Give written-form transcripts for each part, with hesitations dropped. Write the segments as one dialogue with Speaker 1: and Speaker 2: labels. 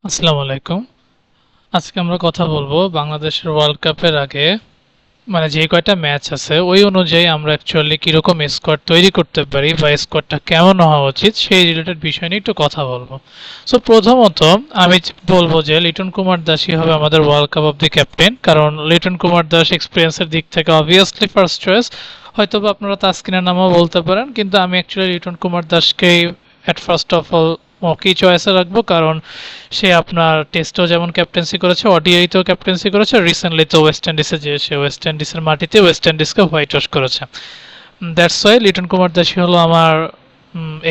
Speaker 1: আসসালামু আলাইকুম। আজকে আমরা কথা বলবো বাংলাদেশের ওয়ার্ল্ড কাপের আগে মানে যে কয়টা ম্যাচ আছে ওই অনুযায়ী আমরা অ্যাকচুয়ালি কিরকম স্কোয়াড তৈরি করতে পারি বা স্কোয়াডটা কেমন হওয়া উচিত সেই রিলেটেড বিষয় নিয়ে একটু কথা বলবো। সো প্রথমত আমি বলবো যে লিটন কুমার দাসই হবে আমাদের world cup of the captain, কারণ লিটন কুমার দাস এক্সপিরিয়েন্সের দিক থেকে অবভিয়াসলি ফার্স্ট চয়েস। হয়তো বা আপনারা তাসকিনের নামও বলতে পারেন, কিন্তু আমি অ্যাকচুয়ালি লিটন কুমার দাসকেই অ্যাট ফার্স্ট অফ অল ওকেই চয়েসে রাখবো, কারণ সে আপনার টেস্টেও যেমন ক্যাপ্টেন্সি করেছে, ওডিআইতেও ক্যাপ্টেন্সি করেছে, রিসেন্টলি তো ওয়েস্ট ইন্ডিজে যে সে ওয়েস্ট ইন্ডিজের মাটিতে ওয়েস্ট ইন্ডিজকে হোয়াইট ওয়াশ করেছে। দ্যাটস ওয়াই লিটন কুমার দাসই হলো আমার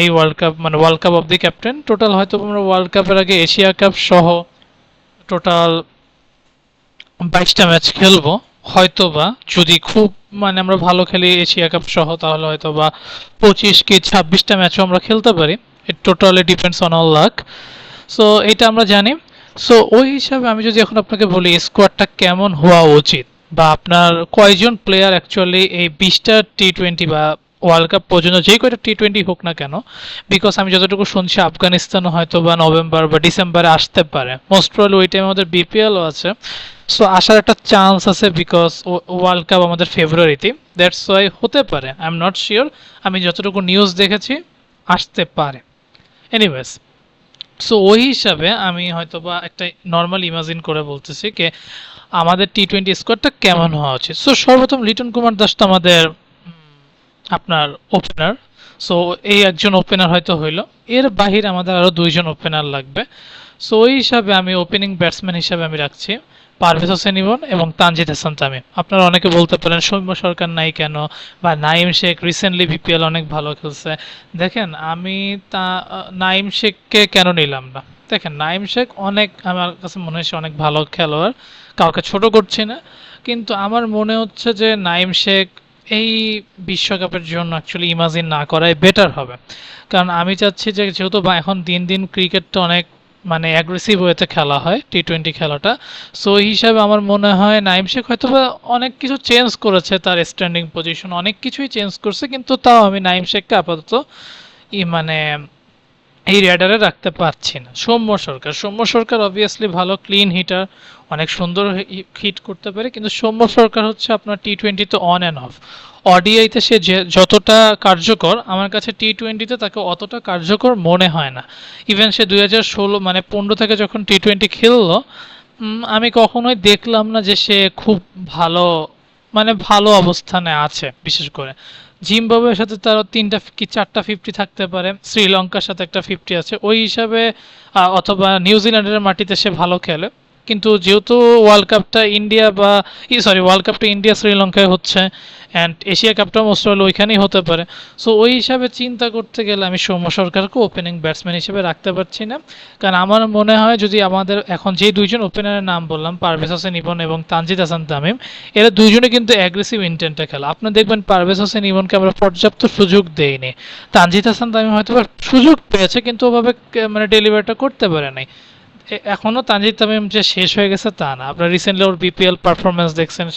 Speaker 1: এই ওয়ার্ল্ড কাপ মানে world cup of the captain. Total হয়তো আমরা ওয়ার্ল্ড কাপের আগে এশিয়া কাপ সহ টোটাল 22টা ম্যাচ খেলবো। হয়তোবা যদি খুব মানে আমরা ভালো খেলি এশিয়া কাপ সহ, তাহলে হয়তোবা 25 কি 26টা ম্যাচও আমরা খেলতে পারি। ইট totally depends on all lakh. So এটা আমরা জানি। সো ওই হিসাবে আমি যদি এখন আপনাকে বলি স্কোয়াডটা কেমন হওয়া উচিত বা আপনার কয়জন প্লেয়ার অ্যাকচুয়ালি এই 20টা টি-20 বা ওয়ার্ল্ড কাপ পর্যন্ত যে কয়টা টি-20 হোক না কেন, বিকজ আমি যতটুকু শুনছি আফগানিস্তানও হয়তো বা নভেম্বর বা ডিসেম্বরে আসতে পারে, মোস্ট প্রবাবলি ওই টাইমে আমাদের বিপিএলও আছে। সো আসার একটা চান্স আছে বিকজ ওয়ার্ল্ড কাপ আমাদের ফেব্রুয়ারিতে। দ্যাটস ওয়াই হতে পারে, আই এম নট শিওর, আমি যতটুকু নিউজ দেখেছি আসতে পারে। এনিওয়েজ, সো ওই হিসাবে আমি হয়তো বা একটা নর্মাল ইমাজিন করে বলতেছি যে আমাদের টি-20 স্কোয়াডটা কেমন হওয়া উচিত। সো সর্বপ্রথম লিটন কুমার দাস তো আমাদের আপনার ওপেনার। সো এই একজন ওপেনার হয়তো হইলো, এর বাহিরে আমাদের আরও দুইজন ওপেনার লাগবে। সো ওই হিসাবে আমি ওপেনিং ব্যাটসম্যান হিসাবে আমি রাখছি পারভেজ হোসেন ইমন এবং তানজিদ হাসান তামিম। আপনারা অনেকে বলতে পারেন সৌম্য সরকার নাই কেন, বা নাইম শেখ রিসেন্টলি বিপিএল অনেক ভালো খেলছে। দেখেন আমি তা নাইম শেখকে কেন নিলাম না, দেখেন নাইম শেখ অনেক আমার কাছে মনে হচ্ছে অনেক ভালো খেলোয়াড়, কাউকে ছোট করছি না, কিন্তু আমার মনে হচ্ছে যে নাইম শেখ এই বিশ্বকাপের জন্য অ্যাকচুয়ালি ইমাজিন না করাই বেটার হবে। কারণ আমি চাচ্ছি যে যেহেতু এখন দিন দিন ক্রিকেটটা অনেক মানে অ্যাগ্রেসিভ ওয়েতে খেলা হয় টি-20 খেলাটা। সো এই হিসাবে আমার মনে হয় নাইম শেখ হয়তো বা অনেক কিছু চেঞ্জ করেছে, তার স্ট্যান্ডিং পজিশন অনেক কিছুই চেঞ্জ করছে, কিন্তু তাও আমি নাইম শেখকে আপাতত মানে এই রেডারে রাখতে পারছি না। সৌম্য সরকার অবভিয়াসলি ভালো ক্লিন হিটার, অনেক সুন্দর হিট করতে পারে, কিন্তু সৌম্য সরকার হচ্ছে আপনার টি-20তে অন অ্যান্ড অফ। ওডিআইতে সে যতটা কার্যকর, আমার কাছে টি-20তে তাকে অতটা কার্যকর মনে হয় না। ইভেন সে 2016 মানে 15 থেকে যখন টি-20 খেললো, আমি কখনোই দেখলাম না যে সে খুব ভালো মানে ভালো অবস্থানে আছে। বিশেষ করে জিম্বাবুয়ের সাথে তারও 3টা কি 4টা 50 থাকতে পারে, শ্রীলঙ্কার সাথে একটা 50 আছে ওই হিসাবে, অথবা নিউজিল্যান্ডের মাটিতে সে ভালো খেলে। কিন্তু যেহেতু ওয়ার্ল্ড কাপটা ইন্ডিয়া বা সরি ওয়ার্ল্ড কাপটা ইন্ডিয়া শ্রীলঙ্কায় হচ্ছে, অ্যান্ড এশিয়া কাপটা মোস্ট প্রবাবলি ওইখানেই হতে পারে। সো ওই হিসাবে চিন্তা করতে গেলে আমি সৌম্য সরকারকে ওপেনিং ব্যাটসম্যান হিসেবে রাখতে পারছি না। কারণ আমার মনে হয় যদি আমাদের এখন যে দুইজন ওপেনারের নাম বললাম পারভেজ হোসেন ইমন এবং তানজিদ হাসান তামিম, এরা দুইজনে কিন্তু অ্যাগ্রেসিভ ইন্টেন্টে খেলা। আপনি দেখবেন পারভেজ হোসেন ইমনকে আমরা পর্যাপ্ত সুযোগ দেইনি, তানজিদ হাসান তামিম হয়তো সুযোগ পেয়েছে কিন্তু ওভাবে মানে ডেলিভারিটা করতে পারে নাই। এখনও তানজিদ তামিম যে শেষ হয়ে গেছে তা না, আপনার রিসেন্টলি ওর বিপিএল পারফরমেন্স দেখছেন,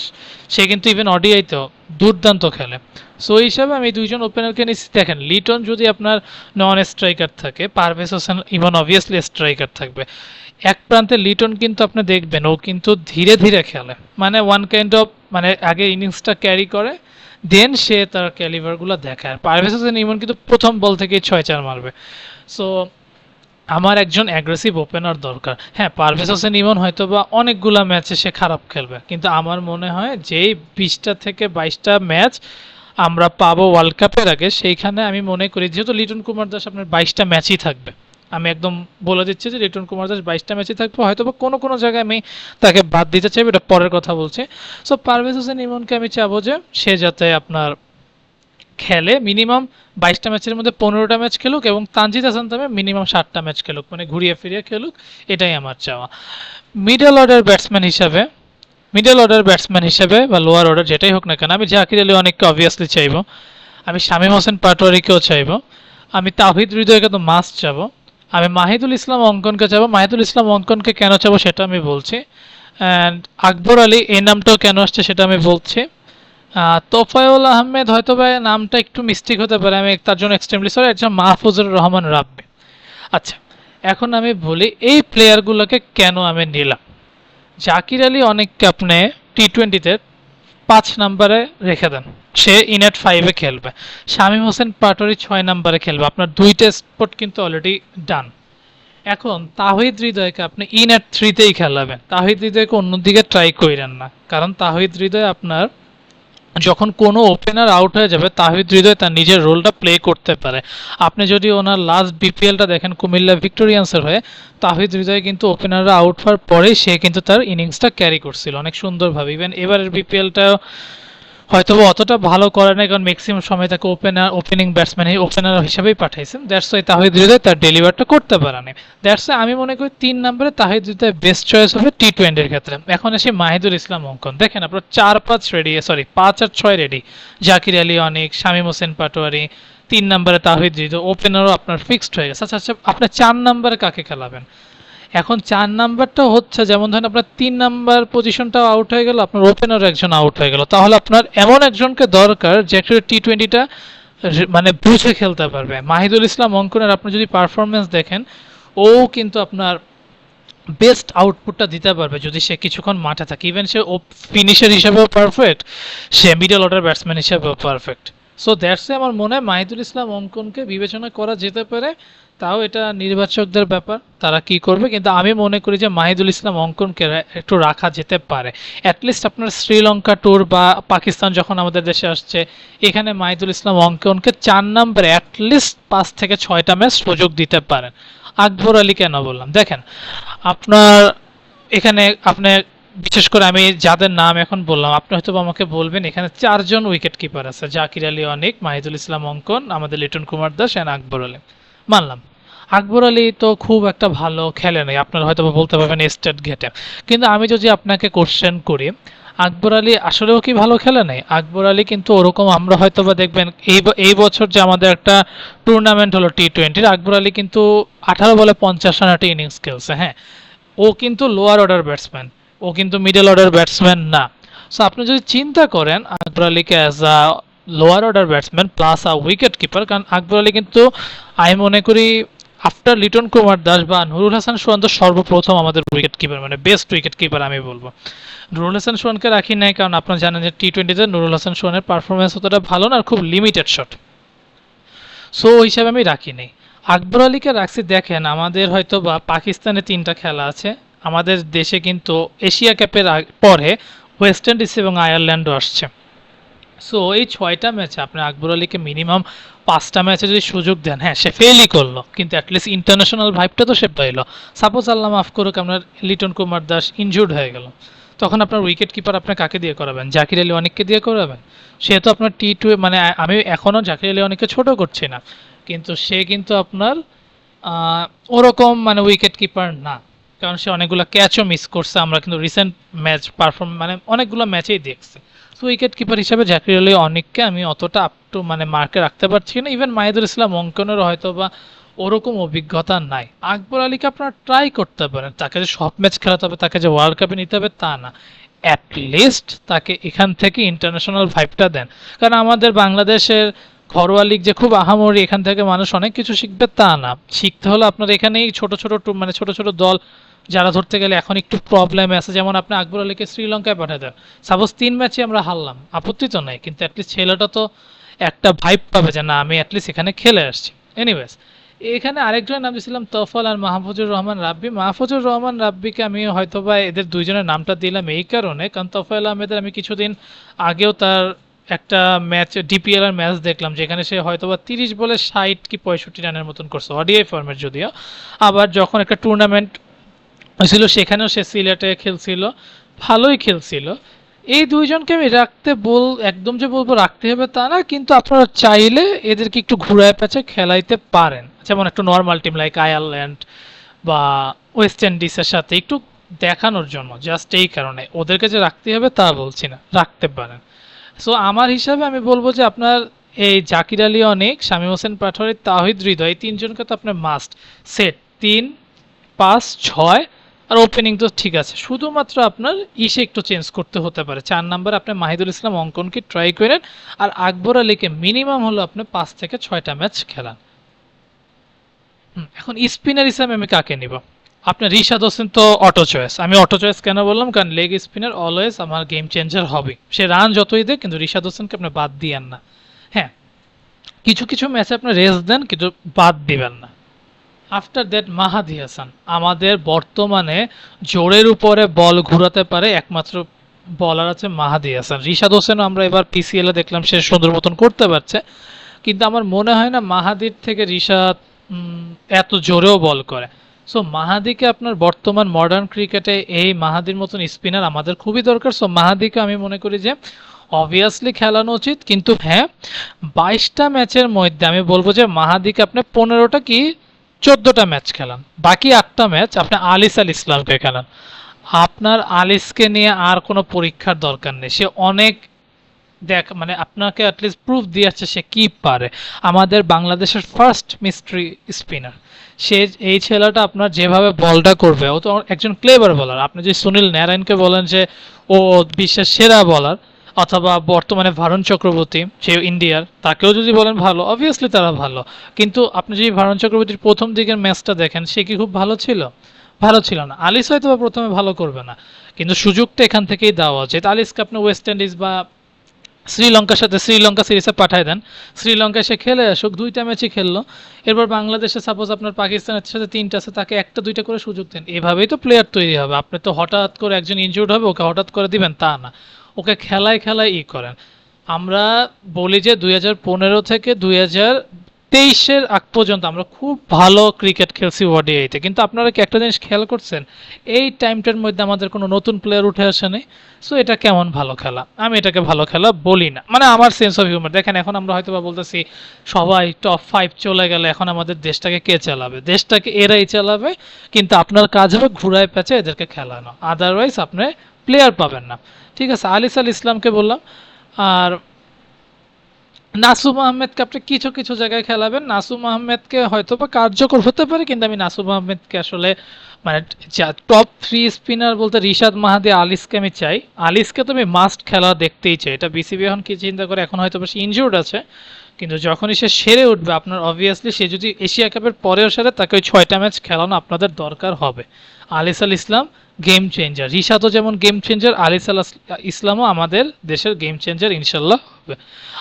Speaker 1: সে কিন্তু ইভেন ওডিআইতেও দুর্দান্ত খেলে। সো এই হিসাবে আমি দুইজন ওপেনারকে নিচ্ছি। দেখেন লিটন যদি আপনার নন স্ট্রাইকার থাকে, পারভেজ হোসেন ইমন অবভিয়াসলি স্ট্রাইকার থাকবে। এক প্রান্তে লিটন কিন্তু আপনি দেখবেন ও কিন্তু ধীরে ধীরে খেলে, মানে ওয়ান কাইন্ড অফ মানে আগে ইনিংসটা ক্যারি করে দেন সে তার ক্যালিভারগুলো দেখায়। আর পারভেজ হোসেন ইমন কিন্তু প্রথম বল থেকেই 6-4 মারবে। সো আমার একজন অ্যাগ্রেসিভ ওপেনার দরকার। হ্যাঁ, পারভেজ হোসেন ইমন হয়তো বা অনেকগুলা ম্যাচে সে খারাপ খেলবে, কিন্তু আমার মনে হয় যেই 20টা থেকে 22টা ম্যাচ আমরা পাবো ওয়ার্ল্ড কাপের আগে, সেইখানে আমি মনে করি যেহেতু লিটন কুমার দাস আপনার 22টা ম্যাচই থাকবে, আমি একদম বলে দিচ্ছি যে লিটন কুমার দাস 22টা ম্যাচই থাকবে, হয়তো বা কোনো কোনো জায়গায় আমি তাকে বাদ দিতে চাইবো, এটা পরের কথা বলছি। সো পারভেজ হোসেন ইমনকে আমি চাবো যে সে যাতে আপনার খেলে মিনিমাম 22টা ম্যাচের মধ্যে 15টা ম্যাচ খেলুক, এবং তানজিদ হাসান তামিম মিনিমাম 7টা ম্যাচ খেলুক, মানে ঘুরিয়ে ফিরিয়ে খেলুক, এটাই আমার চাওয়া। মিডল অর্ডার ব্যাটসম্যান হিসাবে বা লোয়ার অর্ডার যেটাই হোক না কেন, আমি জাকির আলী অনেককে অবভিয়াসলি চাইবো, আমি শামীম হোসেন পাটোয়ারিকেও চাইবো, আমি তাওহিদ হৃদয়কে তো মাস্ট চাবো, আমি মাহিদুল ইসলাম অঙ্কনকে চাবো। মাহিদুল ইসলাম অঙ্কনকে কেন চাবো সেটা আমি বলছি, অ্যান্ড আকবর আলী এই নামটাও কেন আসছে সেটা আমি বলছি। তোফায়েল আহমেদ হয়তো বা নামটা একটু মিস্টেক হতে পারে, আমি তার জন্য এক্সট্রিমলি সরি, একজন মাহফুজুর রহমান রাব্বি। আচ্ছা, এখন আমি বলি এই প্লেয়ারগুলোকে কেন আমি নিলাম। জাকির আলী অনেককে আপনি টি-20-তে 5 নম্বরে রেখে দেন, সে ইনএট 5-এ খেলবে। শামীম হোসেন পাটোয়ারি 6 নম্বরে খেলবে, আপনার দুইটা স্পট কিন্তু অলরেডি ডান। এখন তাহিদ হৃদয়কে আপনি ইনএট 3-তেই খেলাবেন, তাহিদ হৃদয়কে অন্যদিকে ট্রাই করেন না, কারণ তাহিদ হৃদয় আপনার যখন কোনো ওপেনার আউট হয়ে যাবে তাহিদ হৃদয় তার নিজের রোলটা প্লে করতে পারে। আপনি যদি ওনার লাস্ট বিপিএলটা দেখেন কুমিল্লা ভিক্টোরিয়ান্সের হয়ে, তাহিদ হৃদয় কিন্তু ওপেনাররা আউট হওয়ার পরেই সে কিন্তু তার ইনিংসটা ক্যারি করছিল অনেক সুন্দরভাবে। ইভেন এবারের বিপিএলটা হয়তো অতটা ভালো করে নাই, কারণ ম্যাক্সিমাম সময় তাকে ওপেনিং ব্যাটসম্যান ওপেনার হিসেবেই পাঠাইছেন। দ্যাটস ওয়াই তাহিদ হৃদয় তার ডেলিভারটা করতে পারেনি। দ্যাটস ওয়াই আমি মনে করি 3 নম্বরে তাহিদ হৃদয় বেস্ট চয়েস হবে টি-20-এর ক্ষেত্রে। এখন এসে মাহিদুল ইসলাম অঙ্কন, দেখেন আপনার 4-5 রেডি, সরি 5 আর 6 রেডি। জাকির আলী অনেক, শামীম হোসেন পাটোয়ারি, 3 নম্বরে তাহিদ হৃদয়, ওপেনারও আপনার ফিক্সড হয়ে গেছে। আচ্ছা আচ্ছা, আপনি 4 নম্বরে কাকে খেলাবেন? এখন 4 নাম্বারটা হচ্ছে, যেমন ধরেন আপনার 3 নাম্বার পজিশনটাও আউট হয়ে গেল, আপনার ওপেনার একজন আউট হয়ে গেল, তাহলে আপনার এমন একজনকে দরকার যে একটা টি-20টা মানে বুঝে খেলতে পারবে। মাহিদুল ইসলাম অঙ্কনের আপনি যদি পারফরমেন্স দেখেন, ও কিন্তু আপনার বেস্ট আউটপুটটা দিতে পারবে যদি সে কিছুক্ষণ মাঠে থাকে। ইভেন সে ফিনিশার হিসেবেও পারফেক্ট, সে মিডল অর্ডার ব্যাটসম্যান হিসেবেও পারফেক্ট। সো দ্যাটস আমার মনে হয় মাহিদুল ইসলাম অঙ্কনকে বিবেচনা করা যেতে পারে। তাও এটা নির্বাচকদের ব্যাপার, তারা কি করবে, কিন্তু আমি মনে করি যে মাহিদুল ইসলাম অঙ্কনকে একটু রাখা যেতে পারে। অ্যাটলিস্ট আপনার শ্রীলঙ্কা ট্যুর বা পাকিস্তান যখন আমাদের দেশে আসছে, এখানে মাহিদুল ইসলাম অঙ্কনকে 4 নম্বরে অ্যাটলিস্ট 5 থেকে 6টা ম্যাচ সুযোগ দিতে পারেন। আকবর আলী কেন বললাম, দেখেন আপনার এখানে আপনি বিশেষ করে আমি যাদের নাম এখন বললাম, আপনি হয়তো আমাকে বলবেন এখানে 4 জন উইকেট কিপার আছে, জাকির আলী অনেক, মাহিদুল ইসলাম অঙ্কন, আমাদের লিটন কুমার দাস এন্ড আকবর আলী। মানলাম আকবর আলী তো খুব একটা ভালো খেলে নাই, আপনারা হয়তো বলতে পারবেন স্টেট ঘেটে, কিন্তু আমি যদি আপনাকে কোশ্চেন করি আকবর আলী আসলেও কি ভালো খেলে নাই? আকবর আলী কিন্তু ওরকম, আমরা হয়তো বা দেখবেন এই বছর যে আমাদের একটা টুর্নামেন্ট হলো টি-20, আকবর আলী কিন্তু 18 বলে 50 রান একটা ইনিংস খেলছে। হ্যাঁ, ও কিন্তু লোয়ার অর্ডার ব্যাটসম্যান, ও কিন্তু মিডল অর্ডার ব্যাটসম্যান না। সো আপনি যদি চিন্তা করেন আকবর আলীকে as a lower order batsman plus a wicket keeper, কারণ আকবর আলী কিন্তু আমি মনে করি আফটার লিটন কুমার দাস বা নুরুল হাসান সোহান তো সর্বপ্রথম আমাদের উইকেট কিপার, মানে বেস্ট উইকেট কিপার আমি বলবো। নুরুল হাসান সোহানকে রাখি নাই কারণ আপনারা জানেন যে টি-20-তে নুরুল হাসান সোহানের পারফরমেন্স অতটা ভালো না, আর খুব লিমিটেড শট, সো ওই হিসাবে আমি রাখি নাই। আকবর আলীকে রাখছি, দেখেন আমাদের হয়তো বা পাকিস্তানে 3টা খেলা আছে, আমাদের দেশে কিন্তু এশিয়া কাপের পরে ওয়েস্ট ইন্ডিজ এবং আয়ারল্যান্ডও আসছে। সো এই 6টা ম্যাচে আপনি আকবর আলীকে মিনিমাম 5টা ম্যাচে যদি সুযোগ দেন, হ্যাঁ সে ফেলই করলো কিন্তু অ্যাটলিস্ট ইন্টারন্যাশনাল ভাইবটা তো সে পাইলো। সাপোজ আল্লাহ মাফ করুক আপনার লিটন কুমার দাস ইনজুর্ড হয়ে গেল, তখন আপনার উইকেট কিপার আপনি কাকে দিয়ে করাবেন? জাকির আলী অনেককে দিয়ে করাবেন? সে তো আপনার টি-2, মানে আমি এখনও জাকির আলী অনেককে ছোট করছি না, কিন্তু সে কিন্তু আপনার ওরকম মানে উইকেট কিপার না, কারণ সে অনেকগুলো ক্যাচও মিস করছে, আমরা কিন্তু রিসেন্ট ম্যাচ পারফর্ম মানে অনেকগুলো ম্যাচেই দেখছি। সো উইকেট কিপার হিসাবে জাকির আলী অনেককে আমি অতটা আপ টু মানে মার্কে রাখতে পারছি না। ইভেন মাহিদুল ইসলাম অঙ্কনেরও হয়তো বা ওরকম অভিজ্ঞতা নাই। আকবর আলীকে আপনারা ট্রাই করতে পারেন, তাকে যে সব ম্যাচ খেলাতে হবে, তাকে যে ওয়ার্ল্ড কাপে নিতে হবে তা না, অ্যাটলিস্ট তাকে এখান থেকে ইন্টারন্যাশনাল ভাইবটা দেন। কারণ আমাদের বাংলাদেশের ঘরোয়া লিগ যে খুব আহামরি, এখান থেকে মানুষ অনেক কিছু শিখবে তা না, শিখতে হলে আপনার এখানেই ছোট ছোট মানে ছোট ছোট দল যারা ধরতে গেলে এখন একটু প্রবলেমে আছে, যেমন আপনি আকবর আলীকে শ্রীলঙ্কায় পাঠিয়ে দেন, সাপোজ 3 ম্যাচে আমরা হারলাম, আপত্তি তো নাই, কিন্তু অ্যাটলিস্ট ছেলেটা তো একটা ভাইব পাবে যে না আমি অ্যাটলিস্ট এখানে খেলে আসছি। এনিওয়েজ, এখানে আরেকজনের নাম দিয়েছিলাম তফল আর মাহফুজুর রহমান রাব্বি। মাহফুজুর রহমান রাব্বিকে আমি হয়তো বা এদের দুইজনের নামটা দিলাম এই কারণে, কারণ তফল আহমেদের আমি কিছুদিন আগেও তার একটা ম্যাচ ডিপিএল এর ম্যাচ দেখলাম, যেখানে সে হয়তো বা 30 বলে 60 কি 65 রানের মতন করছে, ওডিআই ফর্মেট যদিও। আবার যখন একটা টুর্নামেন্ট হয়েছিল সেখানেও সে সিলেটে খেলছিল, ভালোই খেলছিল। এই দুইজনকে আমি রাখতে একদম যে বলবো রাখতে হবে তা না, কিন্তু আপনারা চাইলে এদেরকে একটু ঘুরায় পেঁচে খেলাইতে পারেন, যেমন একটা নর্মাল টিম লাইক আয়ারল্যান্ড বা ওয়েস্ট ইন্ডিজের সাথে একটু দেখানোর জন্য, জাস্ট এই কারণে ওদেরকে যে রাখতে হবে তা বলছি না, রাখতে পারেন। সো আমার হিসাবে আমি বলবো যে আপনার এই জাকির আলী অনেক, শামীম হোসেন পাটোয়ারি, তাহিদ হৃদয়, এই 3জনকে তো আপনার মাস্ট সেট, 3, 5, 6, আর ওপেনিং তো ঠিক আছে, শুধুমাত্র আপনার ইসে একটু চেঞ্জ করতে হতে পারে। 4 নম্বরে আপনি মাহিদুল ইসলাম অঙ্কনকে ট্রাই করেন, আর আকবর আলীকে মিনিমাম হলো আপনি 5 থেকে 6টা ম্যাচ খেলান। এখন স্পিনার হিসাবে আমি কাকে নিব? আপনার রিশাদ হোসেন তো অটো চয়েস। আমি অটো চয়েস কেন বললাম, কারণ লেগ স্পিনার অলওয়েজ আমার গেম চেঞ্জার হবে। সে রান যতই দেয়, কিন্তু রিশাদ হোসেনকে আপনি বাদ দিয়েন না। হ্যাঁ, কিছু কিছু ম্যাচে আপনি রেস্ট দেন, কিন্তু বাদ দিবেন না। আফটার দ্যাট মাহাদি হাসান, আমাদের বর্তমানে জোরের উপরে বল ঘুরাতে পারে একমাত্র বলার আছে মাহাদি হাসান। রিশাদ হোসেনও আমরা এবার পিসিএল এ দেখলাম সে সুন্দর মতন করতে পারছে, কিন্তু আমার মনে হয় না মাহাদির থেকে রিশাদ এত জোরেও বল করে। সো মাহাদিকে আপনার বর্তমান মডার্ন ক্রিকেটে এই মাহাদির মতন স্পিনার আমাদের খুবই দরকার। সো মাহাদিকে আমি মনে করি যে অবভিয়াসলি খেলানো উচিত, কিন্তু হ্যাঁ, 22টা ম্যাচের মধ্যে আমি বলবো যে মাহাদিকে আপনি 15টা কি 14টা ম্যাচ খেলান, বাকি 8টা ম্যাচ আপনি আলিস আল ইসলামকে খেলান। আপনার আলিসকে নিয়ে আর কোনো পরীক্ষার দরকার নেই, সে অনেক দেখ মানে আপনাকে অ্যাটলিস্ট প্রুফ দিয়ে আসছে সে কি পারে। আমাদের বাংলাদেশের ফার্স্ট মিস্ট্রি স্পিনার সে। এই ছেলেটা আপনার যেভাবে বলটা করবে, ও তো একজন ক্লেভার বলার। আপনি যে সুনীল নারায়ণকে বলেন যে ও বিশ্বের সেরা বলার, অথবা বর্তমানে ভারুণ চক্রবর্তী সে ইন্ডিয়ার, তাকেও যদি বলেন ভালো, অবভিয়াসলি তারা ভালো। কিন্তু আপনি যদি ভারুণ চক্রবর্তীর প্রথম দিকের ম্যাচটা দেখেন, সে কি খুব ভালো ছিল? ভালো ছিল না। আলিস হয়তো বা প্রথমে ভালো করবে না, কিন্তু সুযোগটা এখান থেকেই দেওয়া উচিত। আলিসকে আপনি ওয়েস্ট ইন্ডিজ বা শ্রীলঙ্কার সাথে শ্রীলঙ্কা সিরিজে পাঠায় দেন, শ্রীলঙ্কায় সে খেলে আসুক, 2টা ম্যাচই খেললো। এরপর বাংলাদেশে সাপোজ আপনার পাকিস্তানের সাথে 3টা আছে, তাকে 1টা 2টা করে সুযোগ দেন। এভাবেই তো প্লেয়ার তৈরি হবে। আপনি তো হঠাৎ করে একজন ইনজুর্ড হবে ওকে হঠাৎ করে দিবেন তা না, ওকে খেলায় খেলায় করেন। আমরা বলি যে 2015 থেকে 2023-এর আগ পর্যন্ত আমরা খুব ভালো ক্রিকেট খেলছি ওডিআইতে, কিন্তু আপনারা কি একটা জিনিস খেয়াল করছেন? এই টাইমটার মধ্যে আমাদের কোনো নতুন প্লেয়ার উঠে আসে নাই। সো এটা কেমন ভালো খেলা? আমি এটাকে ভালো খেলা বলি না, মানে আমার সেন্স অফ হিউমার দেখেন। এখন আমরা হয়তো বা বলতেছি সবাই টপ 5 চলে গেলে এখন আমাদের দেশটাকে কে চালাবে? দেশটাকে এরাই চালাবে, কিন্তু আপনার কাজ হবে ঘুরায় পেঁচে এদেরকে খেলানো, আদারওয়াইজ আপনি প্লেয়ার পাবেন না। ঠিক আছে, আলিস আল ইসলামকে বললাম। আর নাসুম আহমেদকে আপনি কিছু কিছু জায়গায় খেলাবেন। নাসুম আহমেদকে হয়তো বা কার্যকর হতে পারে, কিন্তু আমি নাসুম আহমেদকে আসলে মানে টপ 3 স্পিনার বলতে রিশাদ, মাহাদি, আলিসকে আমি চাই। আলিসকে তো আমি মাস্ট খেলা দেখতেই চাই। এটা বিসিবি এখন কি চিন্তা করে, এখন হয়তো বেশি ইনজিউর্ড আছে, কিন্তু যখনই সে সেরে উঠবে আপনার অবভিয়াসলি, সে যদি এশিয়া কাপের পরেও সেরে, তাকে ওই 6টা ম্যাচ খেলানো আপনাদের দরকার হবে। আলিস আল ইসলাম গেম চেঞ্জার, রিশাদও যেমন গেম চেঞ্জার, আলিস আল ইসলামও আমাদের দেশের গেম চেঞ্জার ইনশাল্লাহ হবে।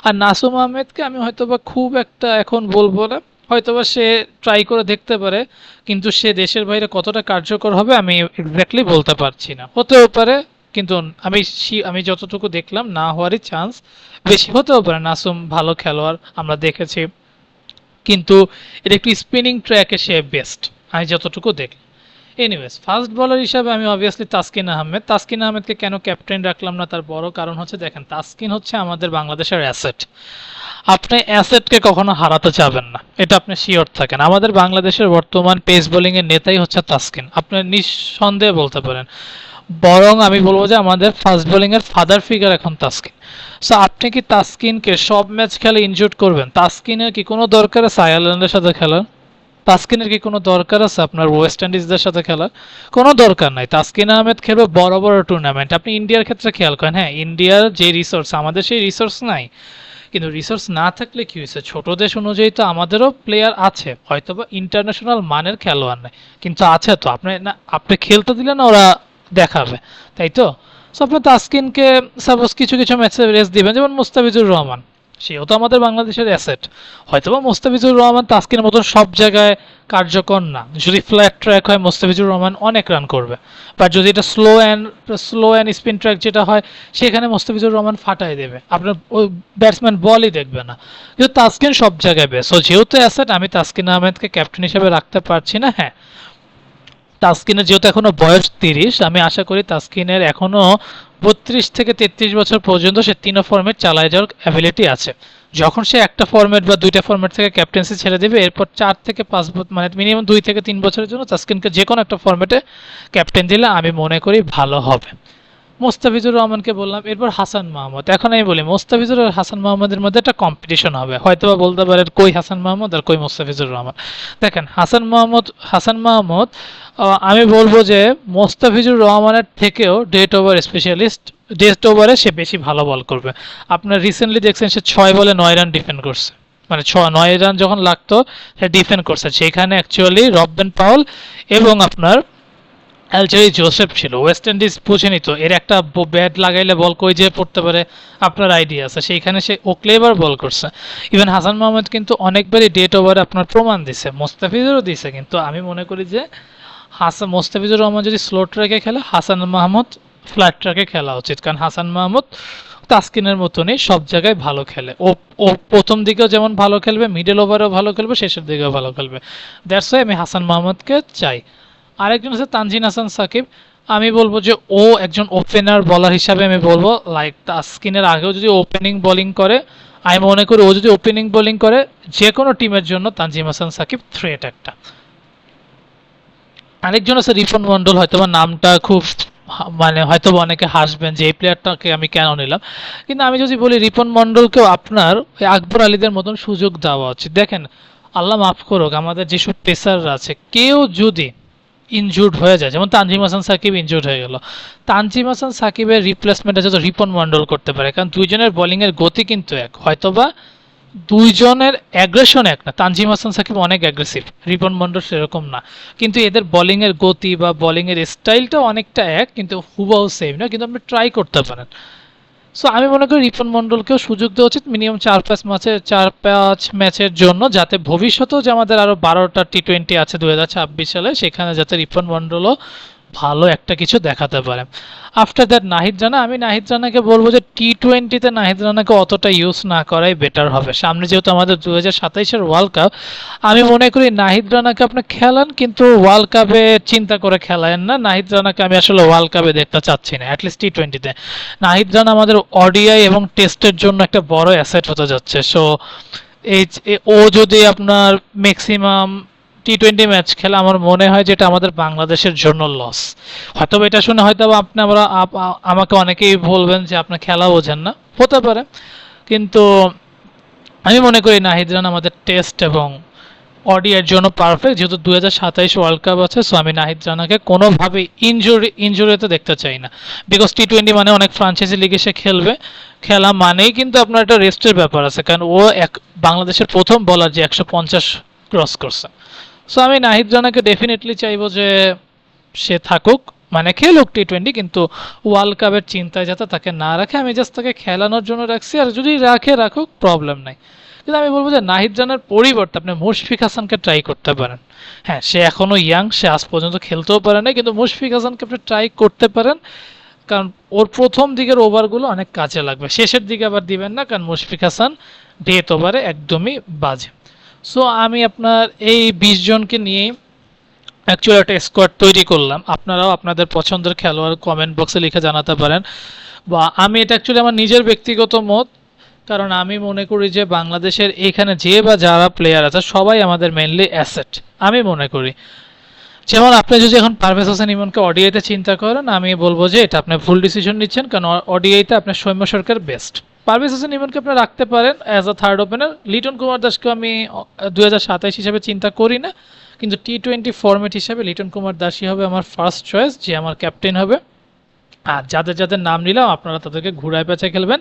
Speaker 1: আর নাসুম আহমেদকে আমি হয়তোবা খুব একটা এখন বলবো না, হয়তোবা সে ট্রাই করে দেখতে পারে, কিন্তু সে দেশের বাইরে কতটা কার্যকর হবে আমি এক্স্যাক্টলি বলতে পারছি না। হতেও পারে, কিন্তু আমি যতটুকু দেখলাম না হওয়ারই চান্স বেশি। হতেও পারে নাসুম ভালো খেলোয়াড়, আমরা দেখেছি, কিন্তু এটা একটু স্পিনিং ট্র্যাকে সে বেস্ট আমি যতটুকু দেখলাম। এনিওয়েজ, ফাস্ট বলার হিসাবে আমি অবভিয়াসলি তাসকিন আহমেদ। তাসকিন আহমেদকে কেন ক্যাপ্টেন রাখলাম না, তার বড় কারণ হচ্ছে দেখেন, তাসকিন হচ্ছে আমাদের বাংলাদেশের অ্যাসেট। আপনি অ্যাসেটকে কখনো হারাতে চাবেন না, এটা আপনি শিওর থাকেন। আমাদের বাংলাদেশের বর্তমান পেস বোলিং এর নেতাই হচ্ছে তাসকিন, আপনি নিঃসন্দেহে বলতে পারেন। বরং আমি বলবো যে আমাদের ফাস্ট বোলিং এর ফাদার ফিগার এখন তাসকিন। সো আপনি কি তাসকিনকে সব ম্যাচ খেলে ইনজুর্ড করবেন? তাসকিনের কি কোনো দরকার আছে আয়ারল্যান্ডের সাথে খেলার? তাসকিনের কি কোনো দরকার আছে আপনার ওয়েস্ট ইন্ডিজদের সাথে খেলার? কোনো দরকার নাই। তাসকিন আহমেদ খেলবে বড় বড় টুর্নামেন্ট। আপনি ইন্ডিয়ার ক্ষেত্রে খেয়াল করেন, হ্যাঁ ইন্ডিয়ার যে রিসোর্স, আমাদের সেই রিসোর্স নাই। কিন্তু রিসোর্স না থাকলে কি হয়েছে, ছোট দেশ অনুযায়ী তো আমাদেরও প্লেয়ার আছে, হয়তোবা ইন্টারন্যাশনাল মানের খেলোয়াড় নেই, কিন্তু আছে তো। আপনি না, আপনি খেলতে দিলে না ওরা দেখাবে, তাই তো? সো আপনি তাসকিনকে সাপোজ কিছু কিছু ম্যাচে রেস্ট দিবেন, যেমন মুস্তাফিজুর রহমান, সেও তো আমাদের বাংলাদেশের অ্যাসেট। হয়তোবা মুস্তাফিজুর রহমান তাসকিনের মতন সব জায়গায় কার্যকর না। যদি ফ্ল্যাট ট্র্যাক হয় মুস্তাফিজুর রহমান অনেক রান করবে, বাট যদি এটা স্লো অ্যান্ড স্পিন ট্র্যাক যেটা হয়, সেখানে মুস্তাফিজুর রহমান ফাটাই দেবে, আপনার ওই ব্যাটসম্যান বলই দেখবে না। কিন্তু তাসকিন সব জায়গায় বেস্ট। সো যেহেতু অ্যাসেট, আমি তাসকিন আহমেদকে ক্যাপ্টেন হিসেবে রাখতে পারছি না। হ্যাঁ, তাসকিনের যেহেতু এখনো বয়স 30, আমি আশা করি তাসকিনের এখনো 32 থেকে 33 বছর পর্যন্ত সে 3ও ফর্মেট চালায় যাওয়ার অ্যাবিলিটি আছে। যখন সে একটা ফর্মেট বা 2টা ফর্মেট থেকে ক্যাপ্টেন্সি ছেড়ে দেবে, এরপর 4 থেকে 5 মানে মিনিমাম 2 থেকে 3 বছরের জন্য তাসকিনকে যে কোনো একটা ফর্মেটে ক্যাপ্টেন দিলে আমি মনে করি ভালো হবে। মোস্তাফিজুর রহমানকে বললাম, এরপর হাসান মাহমুদ। এখন আমি বলি মোস্তাফিজুর আর হাসান মাহমুদের মধ্যে একটা কম্পিটিশন হবে। হয়তোবা বলতে পারেন কই হাসান মাহমুদ আর কই মোস্তাফিজুর রহমান। দেখেন হাসান মাহমুদ আমি বলবো যে মোস্তাফিজুর রহমানের থেকেও ডেট ওভার স্পেশালিস্ট। ডেট ওভারে সে বেশি ভালো বল করবে। আপনার রিসেন্টলি দেখছেন সে 6 বলে 9 রান ডিফেন্ড করছে। মানে 9 রান যখন লাগতো সে ডিফেন্ড করছে, সেখানে অ্যাকচুয়ালি রববেন পাউল এবং আপনার অ্যালজারি জোসেফ ছিল। ওয়েস্ট ইন্ডিজ বুঝেনি তো, এর একটা ব্যাট লাগাইলে বল কই যে পড়তে পারে আপনার আইডিয়া আছে, সেইখানে সে ও ক্লেভার বল করছে। ইভেন হাসান মাহমুদ কিন্তু অনেকবারই ডেট ওভারে আপনার প্রমাণ দিছে, মোস্তাফিজুরও দিছে, কিন্তু আমি মনে করি যে মোস্তাফিজুর রহমান যদি স্লো ট্র্যাকে খেলে, হাসান মাহমুদ ফ্ল্যাট ট্র্যাকে খেলা উচিত, কারণ হাসান মাহমুদ তাসকিনের মতনই সব জায়গায় ভালো খেলে। ও ও প্রথম দিকেও যেমন ভালো খেলবে, মিডল ওভারেও ভালো খেলবে, শেষের দিকেও ভালো খেলবে। দ্যাটস ওয়াই আমি হাসান মাহমুদকে চাই। আরেকজন আছে তানজিন হাসান সাকিব। আমি বলবো যে ও একজন ওপেনার বলার হিসাবে আমি বলবো লাইক তাসকিনের আগেও যদি ওপেনিং বোলিং করে, আমি মনে করি ও যদি ওপেনিং বোলিং করে যে কোনো টিমের জন্য তানজিম হাসান সাকিব থ্রেট একটা। আরেকজন আছে রিপন মন্ডল, হয়তোবা নামটা খুব মানে হয়তোবা অনেকে হাসবেন যে এই প্লেয়ারটাকে আমি কেন নিলাম, কিন্তু আমি যদি বলি রিপন মন্ডলকেও আপনার ওই আকবর আলীদের মতন সুযোগ দেওয়া উচিত। দেখেন, আল্লাহ মাফ করুক, আমাদের যেসব পেসাররা আছে কেউ যদি ইনজুর্ড হয়ে যায়, যেমন তানজিম হাসান সাকিব ইনজুর্ড হয়ে গেল, তানজিম হাসান সাকিবের রিপ্লেসমেন্টে যত রিপন মন্ডল করতে পারে, কারণ দুইজনের বোলিংয়ের গতি কিন্তু এক, হয়তোবা দুইজনের অ্যাগ্রেশন এক না, তানজিম হাসান সাকিব অনেক অ্যাগ্রেসিভ, রিপন মন্ডল সেরকম না, কিন্তু এদের বোলিংয়ের গতি বা বোলিংয়ের স্টাইলটা অনেকটা এক, কিন্তু হুবাহু সেম না, কিন্তু আপনি ট্রাই করতে পারেন। সো আমি মনে করি রিপন মন্ডলকেও সুযোগ দেওয়া উচিত মিনিমাম 4-5 ম্যাচের জন্য, যাতে ভবিষ্যতেও যে আমাদের আরও 12টা টি-20 আছে 2026 সালে, সেখানে যাতে রিপন মন্ডলও ভালো একটা কিছু দেখাতে পারে। আফটার দ্যাট নাহিদ রানা, আমি নাহিদ রানাকে বলবো যে টি-20তে নাহিদ রানাকে অতটা ইউজ না করাই বেটার হবে। সামনে যেহেতু আমাদের 2027-এর ওয়ার্ল্ড কাপ, আমি মনে করি নাহিদ রানাকে আপনি খেলান, কিন্তু ওয়ার্ল্ড কাপে চিন্তা করে খেলায়েন না। নাহিদ রানাকে আমি আসলে ওয়ার্ল্ড কাপে দেখতে চাচ্ছি না, অ্যাটলিস্ট টি-20তে। নাহিদ রানা আমাদের ওডিআই এবং টেস্টের জন্য একটা বড় অ্যাসেট হতে যাচ্ছে। সো এই ও যদি আপনার ম্যাক্সিমাম টি-20 ম্যাচ খেলে, আমার মনে হয় যেটা আমাদের বাংলাদেশের জন্য লস। হয়তো এটা শুনে হয়তো আপনি আমাকে অনেকেই বলবেন যে আপনি খেলা বোঝেন না, হতে পারে, কিন্তু আমি মনে করি নাহিদ রানা আমাদের টেস্ট এবং ওডিআইয়ের জন্য পারফেক্ট, যেহেতু 2027 ওয়ার্ল্ড কাপ আছে। সো আমি নাহিদ রানাকে কোনোভাবেই ইনজুরিতে দেখতে চাই না, বিকজ টি-20 মানে অনেক ফ্রাঞ্চাইজি লিগে সে খেলবে, খেলা মানেই কিন্তু আপনার একটা রেস্টের ব্যাপার আছে, কারণ ও বাংলাদেশের প্রথম বলার যে 150 ক্রস করছে। সো আমি নাহিদ রানাকে ডেফিনেটলি চাইবো যে সে থাকুক, মানে খেলুক টি-20, কিন্তু ওয়ার্ল্ড কাপের চিন্তায় যাতে তাকে না রাখে। আমি জাস্ট তাকে খেলানোর জন্য রাখছি, আর যদি রাখুক প্রবলেম নাই। কিন্তু আমি বলবো যে নাহিদ রানার পরিবর্তে আপনি মুশফিক হাসানকে ট্রাই করতে পারেন। হ্যাঁ, সে এখনো ইয়াং, সে আজ পর্যন্ত খেলতেও পারে না, কিন্তু মুশফিক হাসানকে আপনি ট্রাই করতে পারেন, কারণ ওর প্রথম দিকের ওভারগুলো অনেক কাজে লাগবে, শেষের দিকে আবার দিবেন না, কারণ মুশফিক হাসান ডেথ ওভারে একদমই বাজে। সো আমি আপনার এই 20 জনকে নিয়েই অ্যাকচুয়ালি একটা স্কোয়াড তৈরি করলাম। আপনারাও আপনাদের পছন্দের খেলোয়াড় কমেন্ট বক্সে লিখে জানাতে পারেন, বা আমি এটা অ্যাকচুয়ালি আমার নিজের ব্যক্তিগত মত, কারণ আমি মনে করি যে বাংলাদেশের এখানে যে বা যারা প্লেয়ার আছে সবাই আমাদের মেইনলি অ্যাসেট আমি মনে করি। যেমন আপনি যদি এখন পারভেজ হোসেন ইমনকে ওডিআইতে চিন্তা করেন, আমি বলবো যে এটা আপনি ভুল ডিসিশন নিচ্ছেন, কারণ ওডিআইতে আপনার সৌম্য সরকার বেস্ট। পারভেজ হোসেন ইমনকে আপনি রাখতে পারেন as a third opener. Liton Kumar দাসকে আমি 2027 হিসেবে চিন্তা করি না, কিন্তু টি-20 ফরম্যাট হিসাবে লিটন কুমার দাসই হবে আমার ফার্স্ট চয়েস, যে আমার ক্যাপ্টেন হবে। আর যাদের যাদের নাম নিলাম আপনারা তাদেরকে ঘুরায় পেঁচে খেলবেন।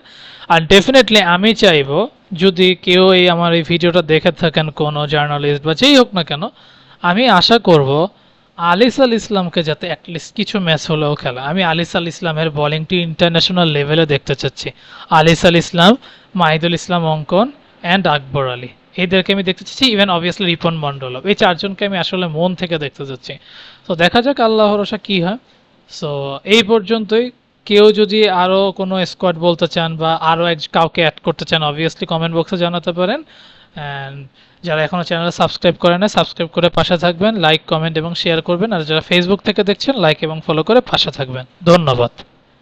Speaker 1: আর ডেফিনেটলি আমি চাইবো যদি কেউ আমার এই ভিডিওটা দেখে থাকেন, কোনো জার্নালিস্ট বা যেই হোক না কেন, আমি আশা করব আলিস আল ইসলামকে যাতে অ্যাটলিস্ট কিছু ম্যাচ হলেও খেলা। আমি আলিস আল ইসলামের বোলিংটি ইন্টারন্যাশনাল লেভেলে দেখতে চাচ্ছি। আলিস আল ইসলাম, মাহিদুল ইসলাম অঙ্কন অ্যান্ড আকবর আলী, এদেরকে আমি দেখতে চাচ্ছি। ইভেন অবভিয়াসলি রিপন মন্ডল, এই চারজনকে আমি আসলে মন থেকে দেখতে চাচ্ছি। তো দেখা যাক আল্লাহ ভরসা কী হয়। সো এই পর্যন্তই। কেউ যদি আরও কোনো স্কোয়াড বলতে চান বা আরও কাউকে অ্যাড করতে চান, অবভিয়াসলি কমেন্ট বক্সে জানাতে পারেন। অ্যান্ড যারা এখনও চ্যানেলে সাবস্ক্রাইব করে না, সাবস্ক্রাইব করে পাশে থাকবেন, লাইক কমেন্ট এবং শেয়ার করবেন। আর যারা ফেসবুক থেকে দেখছেন, লাইক এবং ফলো করে পাশে থাকবেন। ধন্যবাদ।